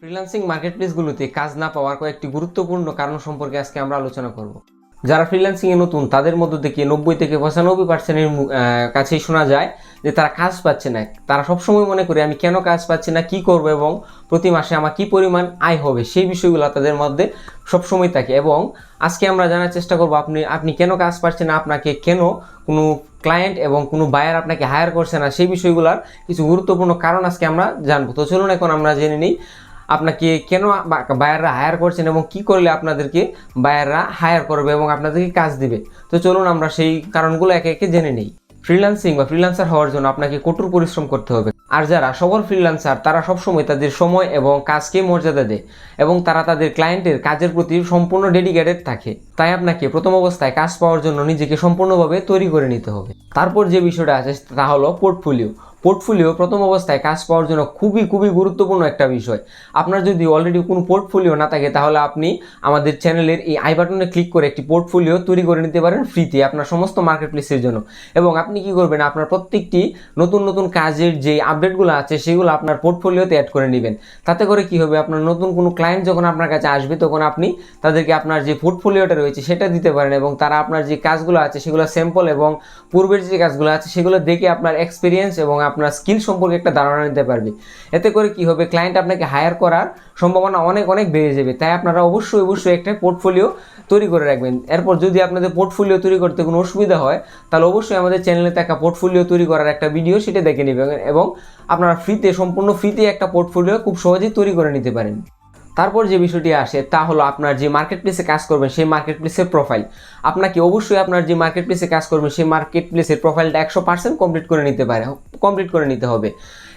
Freelancing মার্কেটপ্লেসগুলোতে কাজ না পাওয়ার কয়েকটি গুরুত্বপূর্ণ কারণ সম্পর্কে আজকে আমরা আলোচনা করব। যারা ফ্রিল্যান্সিংয়ে নতুন তাদের মধ্য থেকে 90 থেকে 95%-এর কাছেই শোনা যায় যে তারা কাজ পাচ্ছে না। তারা সবসময় মনে করে আমি কেন কাজ পাচ্ছি না, কি করব এবং প্রতি মাসে আমার কী পরিমাণ আয় হবে, সেই বিষয়গুলো তাদের মধ্যে সবসময় থাকে। এবং আজকে আমরা জানার চেষ্টা করব আপনি কেন কাজ পাচ্ছেন না, আপনাকে কেন কোনো ক্লায়েন্ট এবং কোনো বায়ার আপনাকে হায়ার করছে না, সেই বিষয়গুলোর কিছু গুরুত্বপূর্ণ কারণ আজকে আমরা জানবো। তো চলুন এখন আমরা জেনে নিই আপনাকে কেন বায়াররা হায়ার করছেন এবং কি করলে আপনাদেরকে বায়াররা হায়ার করবে এবং আপনাদেরকে কাজ দিবে। তো চলুন আমরা সেই কারণগুলো একে একে জেনে নিই। ফ্রিল্যান্সিং বা ফ্রিল্যান্সার হওয়ার জন্য আপনাকে কঠোর পরিশ্রম করতে হবে। আর যারা সফল ফ্রিল্যান্সার তারা সবসময় তাদের সময় এবং কাজকে মর্যাদা দেয় এবং তারা তাদের ক্লায়েন্টের কাজের প্রতি সম্পূর্ণ ডেডিকেটেড থাকে। তাই আপনাকে প্রথম অবস্থায় কাজ পাওয়ার জন্য নিজেকে সম্পূর্ণভাবে তৈরি করে নিতে হবে। তারপর যে বিষয়টা আছে তা হলো পোর্টফোলিও প্রথম অবস্থায় কাজ পাওয়ার জন্য খুবই গুরুত্বপূর্ণ একটা বিষয়। আপনার যদি অলরেডি কোনো পোর্টফোলিও না থাকে তাহলে আপনি আমাদের চ্যানেলের এই আই বাটনে ক্লিক করে একটি পোর্টফোলিও তৈরি করে নিতে পারেন ফ্রিতে আপনার সমস্ত মার্কেটপ্লেসের জন্য। এবং আপনি কি করবেন, আপনার প্রত্যেকটি নতুন কাজের যে আপডেটগুলো আছে সেগুলো আপনার পোর্টফোলিওতে অ্যাড করে নেবেন। তাতে করে কি হবে, আপনার নতুন কোনো ক্লায়েন্ট যখন আপনার কাছে আসবে তখন আপনি তাদেরকে আপনার যে পোর্টফোলিওটা রয়েছে সেটা দিতে পারেন এবং তারা আপনার যে কাজগুলো আছে সেগুলো স্যাম্পল এবং পূর্বের যে কাজগুলো আছে সেগুলো দেখে আপনার এক্সপিরিয়েন্স এবং আপনার স্কিল সম্পর্কে একটা ধারণা নিতে পারবে। এতে করে কি হবে, ক্লায়েন্ট আপনাকে হায়ার করার সম্ভাবনা অনেক বেড়ে যাবে। তাই আপনারা অবশ্যই একটা পোর্টফোলিও তৈরি করে রাখবেন। এরপর যদি আপনাদের পোর্টফোলিও তৈরি করতে কোনো অসুবিধা হয় তাহলে অবশ্যই আমাদের চ্যানেলে থাকা পোর্টফোলিও তৈরি করার একটা ভিডিও সেটা দেখে নেবেন এবং আপনারা সম্পূর্ণ ফ্রিতে একটা পোর্টফোলিও খুব সহজেই তৈরি করে নিতে পারেন। তারপর যে বিষয়টি আসে তা হলো আপনার যে মার্কেটপ্লেসে কাজ করবেন সেই মার্কেটপ্লেসের প্রোফাইল। আপনাকে অবশ্যই আপনার যে মার্কেটপ্লেসে কাজ করবেন সেই মার্কেটপ্লেসের প্রোফাইলটা 100% কমপ্লিট করে নিতে হবে।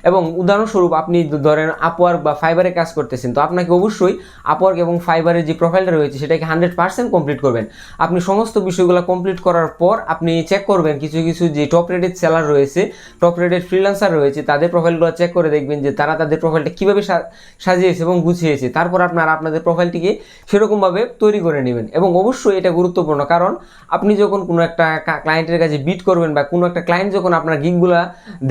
এবং উদাহরণস্বরূপ আপনি ধরেন আপওয়ার্ক বা ফাইবারে কাজ করতেছেন, তো আপনাকে অবশ্যই আপওয়ার্ক এবং ফাইবারের যে প্রোফাইলটা রয়েছে সেটাকে 100% কমপ্লিট করবেন। আপনি সমস্ত বিষয়গুলো কমপ্লিট করার পর আপনি চেক করবেন কিছু যে টপ রেটেড সেলার রয়েছে, টপ রেটেড ফ্রিল্যান্সার রয়েছে, তাদের প্রোফাইলগুলো চেক করে দেখবেন যে তারা তাদের প্রোফাইলটা কীভাবে সাজিয়েছে এবং গুছিয়েছে। তারপর আপনাদের প্রোফাইলটিকে সেরকমভাবে তৈরি করে নেবেন। এবং অবশ্যই এটা গুরুত্বপূর্ণ, কারণ আপনি যখন কোনো একটা ক্লায়েন্টের কাছে বিট করবেন বা কোনো একটা ক্লায়েন্ট যখন আপনার গিগগুলো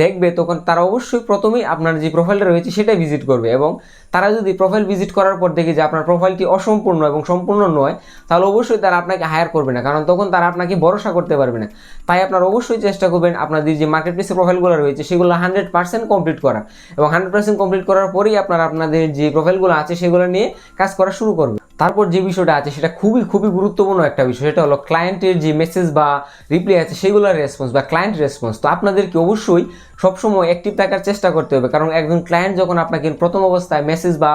দেখবে তখন তারা অবশ্যই প্রথমেই আপনার যে প্রোফাইলটা রয়েছে সেটা ভিজিট করবে। এবং তারা যদি প্রোফাইল ভিজিট করার পর দেখে যে আপনার প্রোফাইলটি অসম্পূর্ণ এবং সম্পূর্ণ নয় তাহলে অবশ্যই তারা আপনাকে হায়ার করবে না, কারণ তখন তারা আপনাকে ভরসা করতে পারবে না। তাই আপনারা অবশ্যই চেষ্টা করবেন আপনাদের যে মার্কেটপ্লেসের প্রোফাইলগুলো রয়েছে সেগুলো 100% কমপ্লিট করা এবং 100% কমপ্লিট করার পরেই আপনাদের যে প্রোফাইলগুলো আছে সেগুলো নিয়ে কাজ করা শুরু করবে। তারপর যে বিষয়টা আছে সেটা খুবই গুরুত্বপূর্ণ একটা বিষয়, সেটা হলো ক্লায়েন্টের যে মেসেজ বা রিপ্লাই আছে সেগুলোর রেসপন্স বা ক্লায়েন্ট রেসপন্স। তো আপনাদেরকে অবশ্যই সবসময় অ্যাক্টিভ থাকার চেষ্টা করতে হবে, কারণ একজন ক্লায়েন্ট যখন আপনাকে প্রথম অবস্থায় মেসেজ বা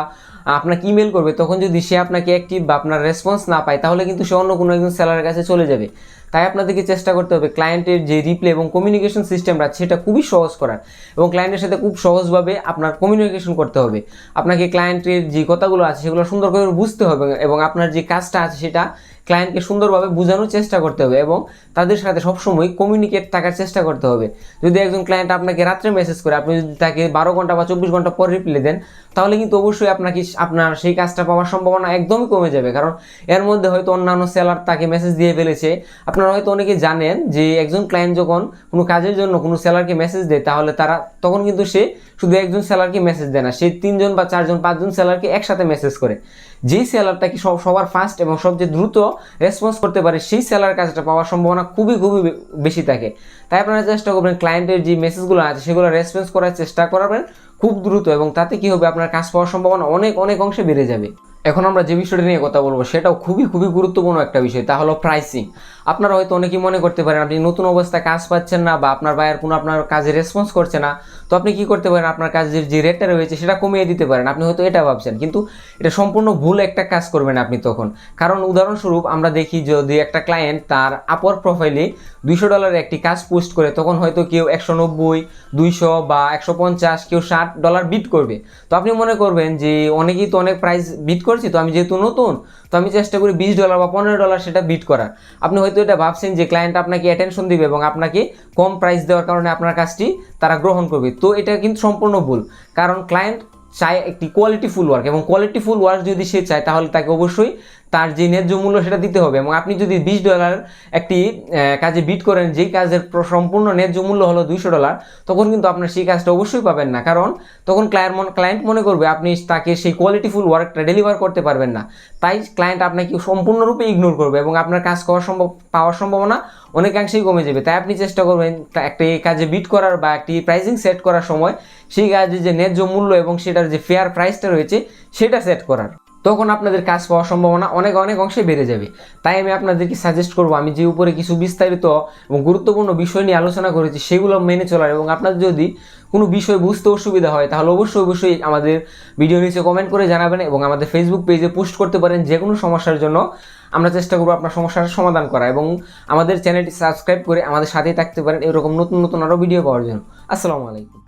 আপনাকে ইমেল করবে তখন যদি সে আপনাকে অ্যাক্টিভ বা আপনার রেসপন্স না পায় তাহলে কিন্তু সে অন্য কোনো একজন সেলারের কাছে চলে যাবে। তাই আপনাদেরকে চেষ্টা করতে হবে ক্লায়েন্টের যে রিপ্লাই এবং কমিউনিকেশন সিস্টেমটা সেটা খুবই সহজ করার এবং ক্লায়েন্টের সাথে খুব সহজভাবে আপনার কমিউনিকেশন করতে হবে। আপনাকে ক্লায়েন্টের যে কথাগুলো আছে সেগুলো সুন্দর করে বুঝতে হবে এবং আপনার যে কাজটা আছে সেটা ক্লায়েন্টকে সুন্দরভাবে বোঝানোর চেষ্টা করতে হবে এবং তাদের সাথে সবসময় কমিউনিকেট থাকার চেষ্টা করতে হবে। যদি একজন ক্লায়েন্ট আপনাকে রাত্রে মেসেজ করে আপনি যদি তাকে 12 ঘন্টা বা 24 ঘন্টা পর রিপ্লাই দেন তাহলে কিন্তু অবশ্যই আপনার সেই কাজটা পাওয়ার সম্ভাবনা একদমই কমে যাবে, কারণ এর মধ্যে হয়তো অন্যান্য সেলার তাকে মেসেজ দিয়ে ফেলেছে। আপনারা হয়তো অনেকে জানেন যে একজন ক্লায়েন্ট যখন কোনো কাজের জন্য কোনো সেলারকে মেসেজ দেয় তাহলে তখন কিন্তু সে শুধু একজন সেলারকে মেসেজ দেয় না, সে 3 জন বা 4 জন 5 জন সেলারকে একসাথে মেসেজ করে। যেই সেলারটা কি সবার ফার্স্ট এবং সবচেয়ে দ্রুত রেসপন্স করতে পারে সেই সেলার কাজটা পাওয়ার সম্ভাবনা খুবই বেশি থাকে। তাই আপনারা চেষ্টা করবেন ক্লায়েন্টের যে মেসেজগুলো আছে সেগুলো রেসপন্স করার চেষ্টা করবেন খুব দ্রুত এবং তাতে কি হবে, আপনার কাজ পাওয়ার সম্ভাবনা অনেক অংশে বেড়ে যাবে। এখন আমরা যে বিষয়টা নিয়ে কথা বলবো সেটাও খুবই গুরুত্বপূর্ণ একটা বিষয়, তা হলো প্রাইসিং। আপনারা হয়তো অনেকেই মনে করতে পারেন আপনি নতুন অবস্থায় কাজ পাচ্ছেন না বা আপনার বায়ার কোনো আপনার কাজে রেসপন্স করছে না, তো আপনি কি করতে পারেন, আপনার কাজের যে রেটটা রয়েছে সেটা কমিয়ে দিতে পারেন। আপনি হয়তো এটা ভাবছেন, কিন্তু এটা সম্পূর্ণ ভুল একটা কাজ করবেন আপনি তখন। কারণ উদাহরণস্বরূপ আমরা দেখি যদি একটা ক্লায়েন্ট তার আপওয়ার্ক প্রোফাইলে $200 একটি কাজ পোস্ট করে তখন হয়তো কেউ 190, 200 বা 150, কেউ $60 বিট করবে। তো আপনি মনে করবেন যে অনেকেই তো অনেক প্রাইস বিট করছি, তো আমি যেহেতু নতুন তো আমি চেষ্টা করি $20 বা $15 সেটা বিট করার। আপনি হয়তো এটা ভাবছেন যে ক্লায়েন্ট আপনাকে অ্যাটেনশন দিবে এবং আপনাকে কম প্রাইস দেওয়ার কারণে আপনার কাজটি তারা গ্রহণ করবে। তো এটা কিন্তু সম্পূর্ণ ভুল, কারণ ক্লায়েন্ট চায় একটি কোয়ালিটিফুল ওয়ার্ক এবং কোয়ালিটিফুল ওয়ার্ক যদি সে চায় তাহলে তাকে অবশ্যই তার যে ন্যায্য মূল্য সেটা দিতে হবে। এবং আপনি যদি $20 একটি কাজে বিট করেন, যেই কাজের সম্পূর্ণ ন্যায্য মূল্য হলো $200, তখন কিন্তু আপনার সেই কাজটা অবশ্যই পাবেন না, কারণ তখন ক্লায়েন্ট মনে করবে আপনি তাকে সেই কোয়ালিটিফুল ওয়ার্কটা ডেলিভার করতে পারবেন না। তাই ক্লায়েন্ট আপনাকে সম্পূর্ণরূপে ইগনোর করবে এবং আপনার কাজ পাওয়ার সম্ভাবনা অনেকাংশেই কমে যাবে। তাই আপনি চেষ্টা করবেন একটি কাজে বিট করার বা একটি প্রাইসিং সেট করার সময় সেই কাজের যে ন্যায্য মূল্য এবং সেটার যে ফেয়ার প্রাইসটা রয়েছে সেটা সেট করার। তখন আপনাদের কাজ পাওয়ার সম্ভাবনা অনেক অংশে বেড়ে যাবে। তাই আমি আপনাদেরকে সাজেস্ট করব, আমি যে উপরে কিছু বিস্তারিত এবং গুরুত্বপূর্ণ বিষয় নিয়ে আলোচনা করেছি সেগুলো মেনে চলার। এবং আপনাদের যদি কোনো বিষয় বুঝতে অসুবিধা হয় তাহলে অবশ্যই আমাদের ভিডিও নিচে কমেন্ট করে জানাবেন এবং আমাদের ফেসবুক পেজে পোস্ট করতে পারেন। যে কোনো সমস্যার জন্য আমরা চেষ্টা করবো আপনার সমস্যার সমাধান করা, এবং আমাদের চ্যানেলটি সাবস্ক্রাইব করে আমাদের সাথেই থাকতে পারেন এরকম নতুন আরও ভিডিও পাওয়ার জন্য। আসসালামু আলাইকুম।